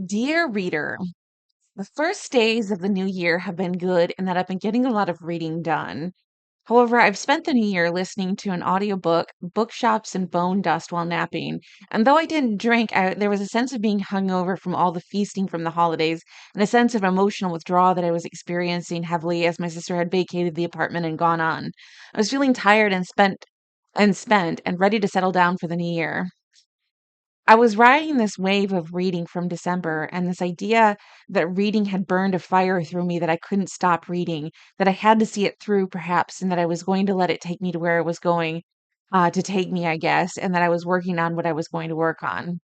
Dear reader, the first days of the new year have been good in that I've been getting a lot of reading done. However, I've spent the new year listening to an audiobook, bookshops, and bone dust while napping. And though I didn't drink, there was a sense of being hungover from all the feasting from the holidays and a sense of emotional withdrawal that I was experiencing heavily as my sister had vacated the apartment and gone on. I was feeling tired and spent and ready to settle down for the new year. I was riding this wave of reading from December, and this idea that reading had burned a fire through me that I couldn't stop reading, that I had to see it through perhaps, and that I was going to let it take me to where it was going to take me, I guess, and that I was working on what I was going to work on.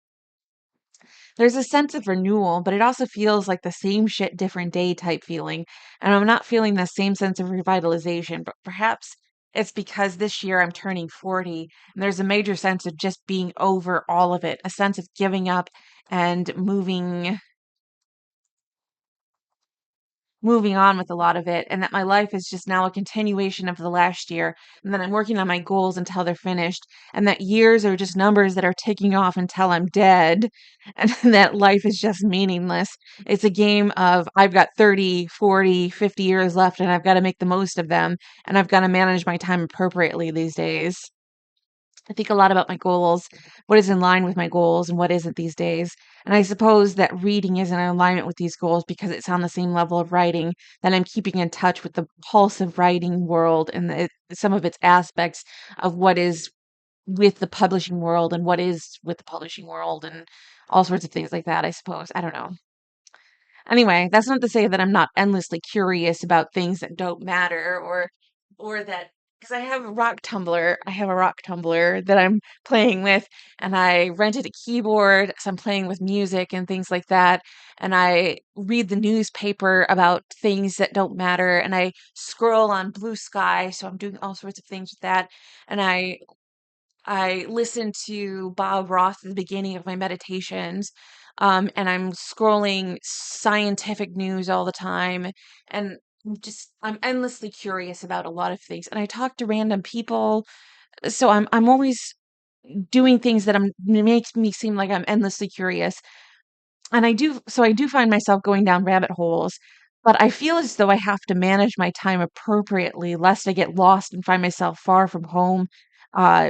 There's a sense of renewal, but it also feels like the same shit, different day type feeling. And I'm not feeling the same sense of revitalization, but perhaps it's because this year I'm turning 40 and there's a major sense of just being over all of it, a sense of giving up and moving on with a lot of it, and that my life is just now a continuation of the last year, and that I'm working on my goals until they're finished, and that years are just numbers that are ticking off until I'm dead, and that life is just meaningless. It's a game of I've got 30, 40, 50 years left, and I've got to make the most of them, and I've got to manage my time appropriately these days. I think a lot about my goals, what is in line with my goals and what isn't these days. And I suppose that reading is in alignment with these goals because it's on the same level of writing, that I'm keeping in touch with the pulse of writing world and some of its aspects of what is with the publishing world and what is with the publishing world and all sorts of things like that, I suppose. I don't know. Anyway, that's not to say that I'm not endlessly curious about things that don't matter or that because I have a rock tumbler that I'm playing with and I rented a keyboard, so I'm playing with music and things like that. And I read the newspaper about things that don't matter and I scroll on Blue Sky, so I'm doing all sorts of things with that. And I listen to Bob Roth at the beginning of my meditations, and I'm scrolling scientific news all the time, and I'm endlessly curious about a lot of things, and I talk to random people, so I'm always doing things that makes me seem like I'm endlessly curious, and I do find myself going down rabbit holes. But I feel as though I have to manage my time appropriately, lest I get lost and find myself far from home,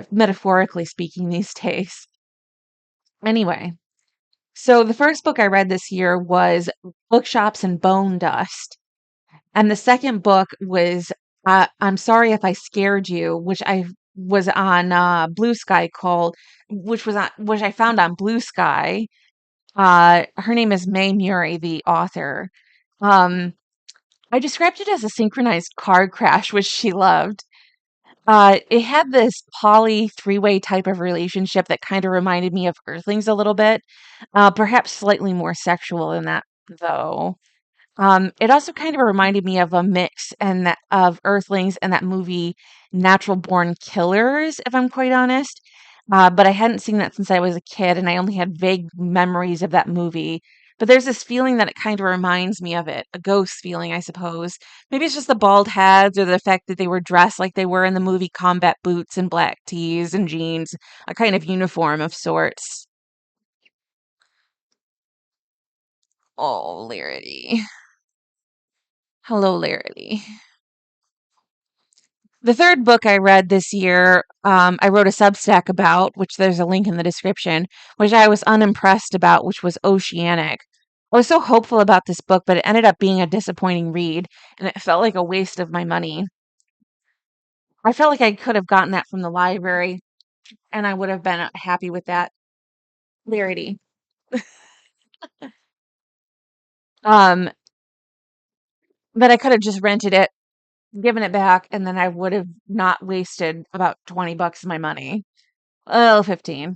metaphorically speaking, these days. Anyway, so the first book I read this year was Bookshops and Bone Dust. And the second book was I'm Sorry If I Scared You, which I was on Blue Sky called, which I found on Blue Sky. Her name is May Murray, the author. Um, I described it as a synchronized car crash, which she loved. It had this poly three-way type of relationship that kind of reminded me of Earthlings a little bit, perhaps slightly more sexual than that, though. It also kind of reminded me of a mix and that of Earthlings and that movie Natural Born Killers, if I'm quite honest. But I hadn't seen that since I was a kid, and I only had vague memories of that movie. But there's this feeling that it kind of reminds me of it, a ghost feeling, I suppose. Maybe it's just the bald heads or the fact that they were dressed like they were in the movie combat boots and black tees and jeans, a kind of uniform of sorts. Oh, Larity. Hello, Larity. The third book I read this year, I wrote a Substack about, which there's a link in the description, which I was unimpressed about, which was Oceanic. I was so hopeful about this book, but it ended up being a disappointing read, and it felt like a waste of my money. I felt like I could have gotten that from the library, and I would have been happy with that. Clarity. Um, but I could have just rented it, given it back, and then I would have not wasted about 20 bucks of my money. Oh, 15.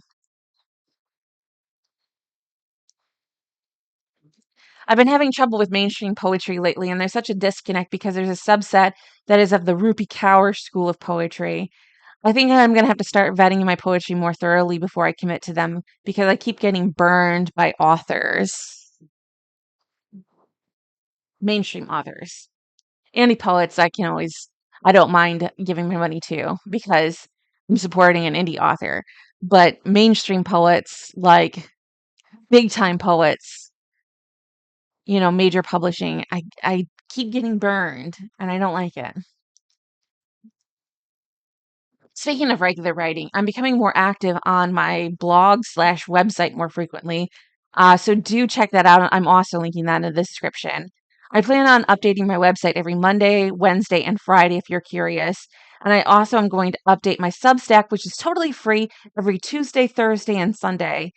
I've been having trouble with mainstream poetry lately, and there's such a disconnect because there's a subset that is of the Rupi Kaur school of poetry. I think I'm going to have to start vetting my poetry more thoroughly before I commit to them because I keep getting burned by authors, mainstream authors. Indie poets, I don't mind giving my money to because I'm supporting an indie author. But mainstream poets, like big time poets, major publishing. I keep getting burned and I don't like it. Speaking of regular writing, I'm becoming more active on my blog slash website more frequently. So do check that out. I'm also linking that in the description. I plan on updating my website every Monday, Wednesday, and Friday if you're curious. And I also am going to update my Substack, which is totally free, every Tuesday, Thursday, and Sunday,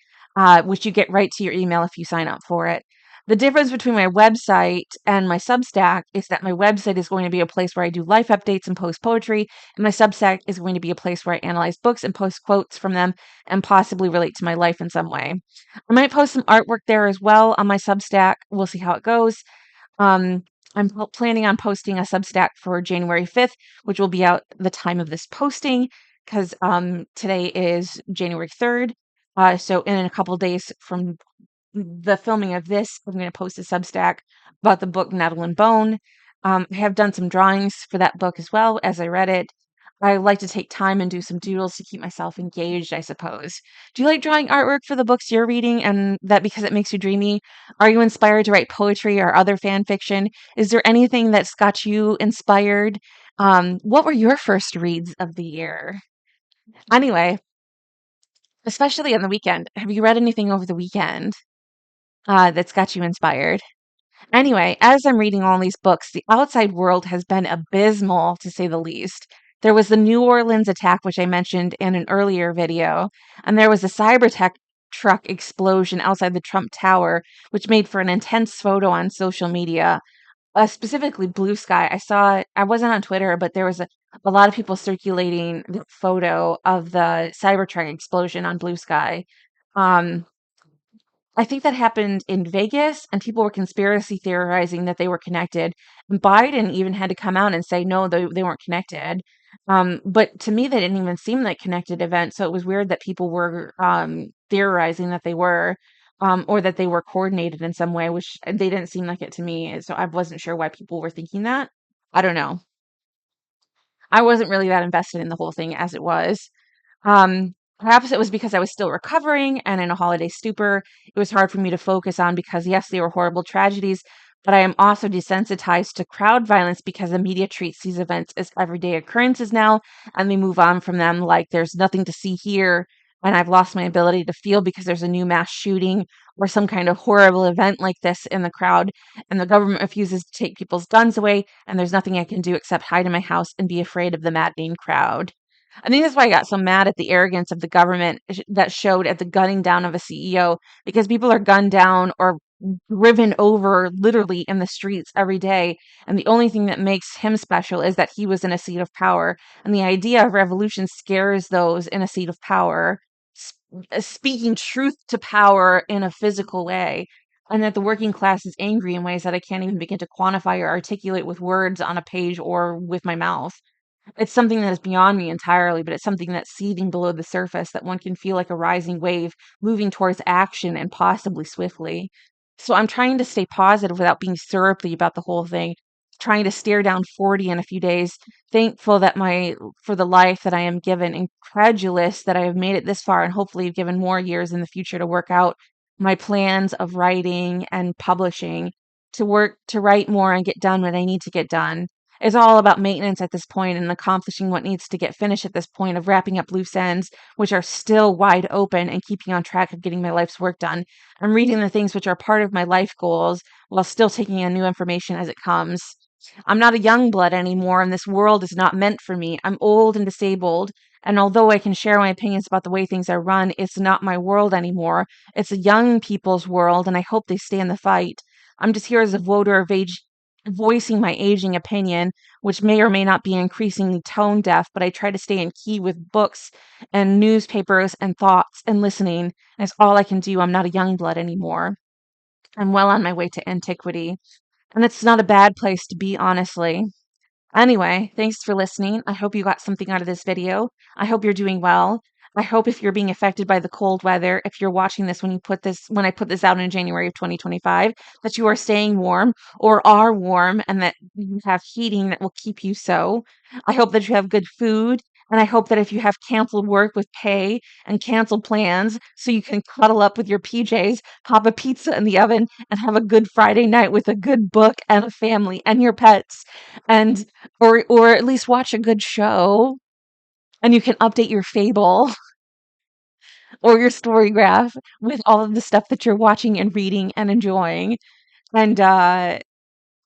which you get right to your email if you sign up for it. The difference between my website and my Substack is that my website is going to be a place where I do life updates and post poetry, and my Substack is going to be a place where I analyze books and post quotes from them and possibly relate to my life in some way. I might post some artwork there as well on my Substack. We'll see how it goes. Um, I'm planning on posting a Substack for January 5th, which will be out the time of this posting because today is January 3rd. So in a couple days from the filming of this, I'm going to post a Substack about the book Nettle and Bone. I have done some drawings for that book as well as I read it. I like to take time and do some doodles to keep myself engaged, I suppose. Do you like drawing artwork for the books you're reading and that because it makes you dreamy? Are you inspired to write poetry or other fan fiction? Is there anything that's got you inspired? What were your first reads of the year? Anyway, especially on the weekend, have you read anything over the weekend that's got you inspired? Anyway, as I'm reading all these books, the outside world has been abysmal, to say the least. There was the New Orleans attack, which I mentioned in an earlier video, and there was a Cybertech truck explosion outside the Trump Tower, which made for an intense photo on social media, specifically Blue Sky. I wasn't on Twitter, but there was a lot of people circulating the photo of the Cybertruck explosion on Blue Sky. Um, I think that happened in Vegas, and people were conspiracy theorizing that they were connected. And Biden even had to come out and say, no, they weren't connected. But to me, they didn't even seem like connected events. So it was weird that people were theorizing that they were, or that they were coordinated in some way, which they didn't seem like it to me. So I wasn't sure why people were thinking that. I don't know. I wasn't really that invested in the whole thing as it was. Perhaps it was because I was still recovering and in a holiday stupor. It was hard for me to focus on because, yes, they were horrible tragedies, but I am also desensitized to crowd violence because the media treats these events as everyday occurrences now, and they move on from them like there's nothing to see here. And I've lost my ability to feel because there's a new mass shooting or some kind of horrible event like this in the crowd, and the government refuses to take people's guns away, and there's nothing I can do except hide in my house and be afraid of the maddening crowd. I think that's why I got so mad at the arrogance of the government that showed at the gunning down of a CEO because people are gunned down or driven over literally in the streets every day. And the only thing that makes him special is that he was in a seat of power. And the idea of revolution scares those in a seat of power, speaking truth to power in a physical way. And that the working class is angry in ways that I can't even begin to quantify or articulate with words on a page or with my mouth. It's something that is beyond me entirely, but it's something that's seething below the surface that one can feel like a rising wave moving towards action and possibly swiftly. So I'm trying to stay positive without being syrupy about the whole thing, trying to stare down 40 in a few days, thankful that for the life that I am given, incredulous that I have made it this far and hopefully given more years in the future to work out my plans of writing and publishing, to write more and get done what I need to get done. It's all about maintenance at this point and accomplishing what needs to get finished at this point of wrapping up loose ends, which are still wide open, and keeping on track of getting my life's work done. I'm reading the things which are part of my life goals while still taking in new information as it comes. I'm not a young blood anymore, and this world is not meant for me. I'm old and disabled, and although I can share my opinions about the way things are run, it's not my world anymore. It's a young people's world, and I hope they stay in the fight. I'm just here as a voter of age, voicing my aging opinion, which may or may not be increasingly tone deaf, but I try to stay in key with books and newspapers and thoughts and listening. That's all I can do. I'm not a young blood anymore. I'm well on my way to antiquity. And it's not a bad place to be, honestly. Anyway, thanks for listening. I hope you got something out of this video. I hope you're doing well. I hope if you're being affected by the cold weather, if you're watching this when I put this out in January of 2025, that you are staying warm or are warm and that you have heating that will keep you so. I hope that you have good food And I hope that if you have canceled work with pay and canceled plans, so you can cuddle up with your PJs, pop a pizza in the oven, and have a good Friday night with a good book and a family and your pets, and or at least watch a good show, and you can update your Fable or your story graph with all of the stuff that you're watching and reading and enjoying. And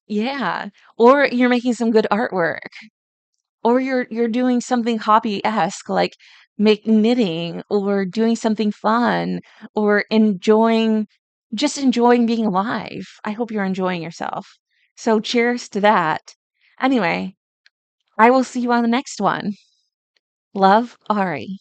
yeah, or you're making some good artwork, or you're doing something hobby-esque like make knitting or doing something fun or enjoying being alive. I hope you're enjoying yourself. So cheers to that. Anyway, I will see you on the next one. Love, Ari.